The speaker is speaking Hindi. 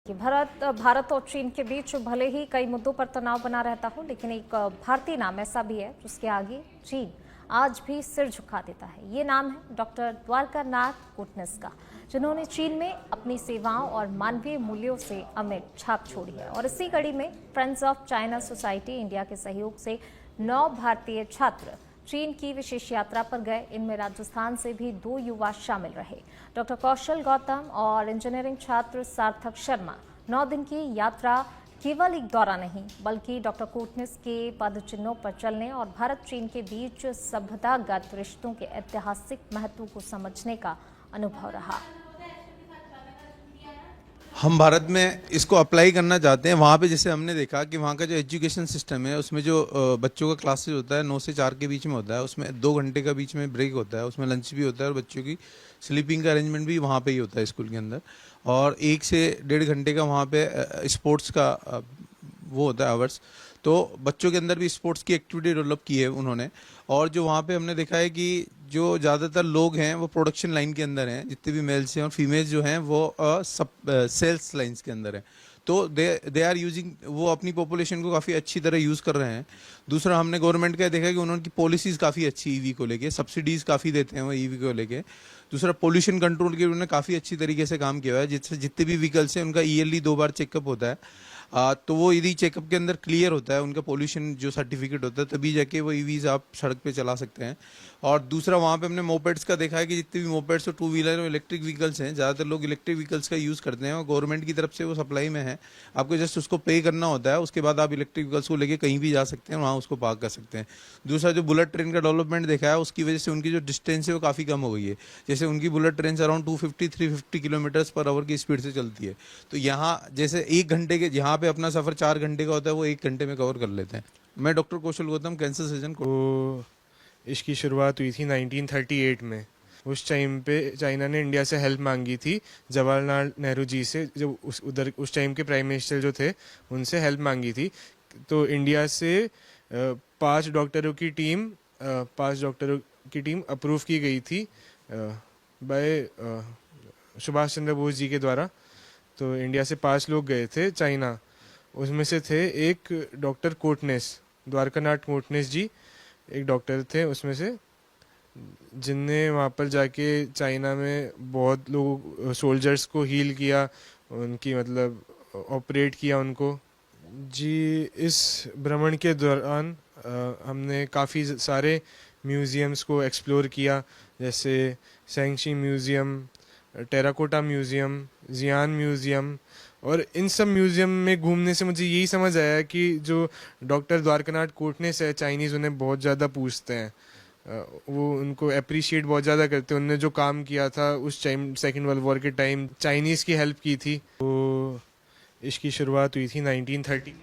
कि भारत और चीन के बीच भले ही कई मुद्दों पर तनाव बना रहता हो, लेकिन एक भारतीय नाम ऐसा भी है जिसके आगे चीन आज भी सिर झुका देता है। ये नाम है डॉक्टर द्वारकानाथ कोटनिस, जिन्होंने चीन में अपनी सेवाओं और मानवीय मूल्यों से अमिट छाप छोड़ी है। और इसी कड़ी में friends of China society India के सहयोग से 9 भारतीय छात्र चीन की विशेष यात्रा पर गए। इनमें राजस्थान से भी 2 युवा शामिल रहे, डॉक्टर कौशल गौतम और इंजीनियरिंग छात्र सार्थक शर्मा। 9 दिन की यात्रा केवल एक दौरा नहीं, बल्कि डॉक्टर कोटनिस के पद चिन्हों पर चलने और भारत चीन के बीच सभ्यतागत रिश्तों के ऐतिहासिक महत्व को समझने का अनुभव रहा। हम भारत में इसको अप्लाई करना चाहते हैं। वहाँ पे जैसे हमने देखा कि वहाँ का जो एजुकेशन सिस्टम है, उसमें जो बच्चों का क्लासेस होता है 9 से 4 के बीच में होता है, उसमें 2 घंटे का बीच में ब्रेक होता है, उसमें लंच भी होता है और बच्चों की स्लीपिंग का अरेंजमेंट भी वहाँ पे ही होता है स्कूल के अंदर। और 1 से 1.5 घंटे का वहाँ पे स्पोर्ट्स का वो होता है आवर्स। तो बच्चों के अंदर भी स्पोर्ट्स की एक्टिविटी डेवलप की है उन्होंने। और जो वहाँ पे हमने देखा है कि जो ज़्यादातर लोग हैं वो प्रोडक्शन लाइन के अंदर हैं, जितने भी मेल्स हैं, और फीमेल्स जो हैं वो सब सेल्स लाइंस के अंदर हैं। तो दे आर यूजिंग, वो अपनी पॉपुलेशन को काफ़ी अच्छी तरह यूज़ कर रहे हैं। दूसरा हमने गवर्नमेंट का देखा कि उन्होंने पॉलिसीज़ काफ़ी अच्छी ईवी को लेके, सब्सिडीज़ काफ़ी देते हैं वो ईवी को लेके। दूसरा पोल्यूशन कंट्रोल के उन्होंने काफ़ी अच्छी तरीके से काम किया है, जिससे जितने भी व्हीकल्स हैं उनका ईयरली 2 बार चेकअप होता है। तो वो ईवी चेकअप के अंदर क्लियर होता है उनका पोल्यूशन जो सर्टिफिकेट होता है, तभी जाके वो ईवीज आप सड़क पे चला सकते हैं। और दूसरा वहाँ पे हमने मोपेड्स का देखा है कि जितने भी मोपेड्स और 2 व्हीलर और इलेक्ट्रिक व्हीकल्स हैं, ज़्यादातर लोग इलेक्ट्रिक व्हीकल्स का यूज़ करते हैं और गवर्नमेंट की तरफ से वो सप्लाई में है। आपको जस्ट उसको पे करना होता है, उसके बाद आप इलेक्ट्रिक व्हीकल्स को लेकर कहीं भी जा सकते हैं, वहाँ उसको पार्क कर सकते हैं। दूसरा जो बुलेट ट्रेन का डेवलपमेंट देखा है, उसकी वजह से उनकी जो डिस्टेंस है वो काफ़ी कम हो गई है। जैसे उनकी bullet train around 250-350 kilometres per hour की स्पीड से चलती है। तो यहाँ जैसे 1 घंटे के, यहाँ पे अपना सफ़र 4 घंटे का होता है, वो 1 घंटे में कवर कर लेते हैं। मैं डॉक्टर कौशल गौतम, कैंसर सर्जन को। इसकी शुरुआत हुई थी 1938 में। उस टाइम पे चाइना ने इंडिया से हेल्प मांगी थी, जवाहरलाल नेहरू जी से, जो उस टाइम के प्राइम मिनिस्टर जो थे उनसे हेल्प मांगी थी। तो इंडिया से 5 डॉक्टरों की टीम अप्रूव की गई थी बाय सुभाष चंद्र बोस जी के द्वारा। तो इंडिया से 5 लोग गए थे चाइना। उसमें से थे एक डॉक्टर कोटनिस, द्वारकानाथ कोटनिस जी एक डॉक्टर थे उसमें से, जिनने वहाँ पर जाके चाइना में बहुत लोग सोल्जर्स को हील किया, उनकी मतलब ऑपरेट किया उनको जी। इस भ्रमण के दौरान हमने काफ़ी सारे म्यूज़ियम्स को एक्सप्लोर किया, जैसे सेंगशी म्यूज़ियम, टेराकोटा म्यूज़ियम, जियान म्यूज़ियम। और इन सब म्यूज़ियम में घूमने से मुझे यही समझ आया कि जो डॉक्टर द्वारकानाथ कोटनिस है, चाइनीज़ उन्हें बहुत ज़्यादा पूछते हैं, वो उनको अप्रिशिएट बहुत ज़्यादा करते हैं। उन्होंने जो काम किया था उस टाइम सेकेंड वर्ल्ड वॉर के टाइम चाइनीज़ की हेल्प की थी। तो इसकी शुरुआत हुई थी 1930।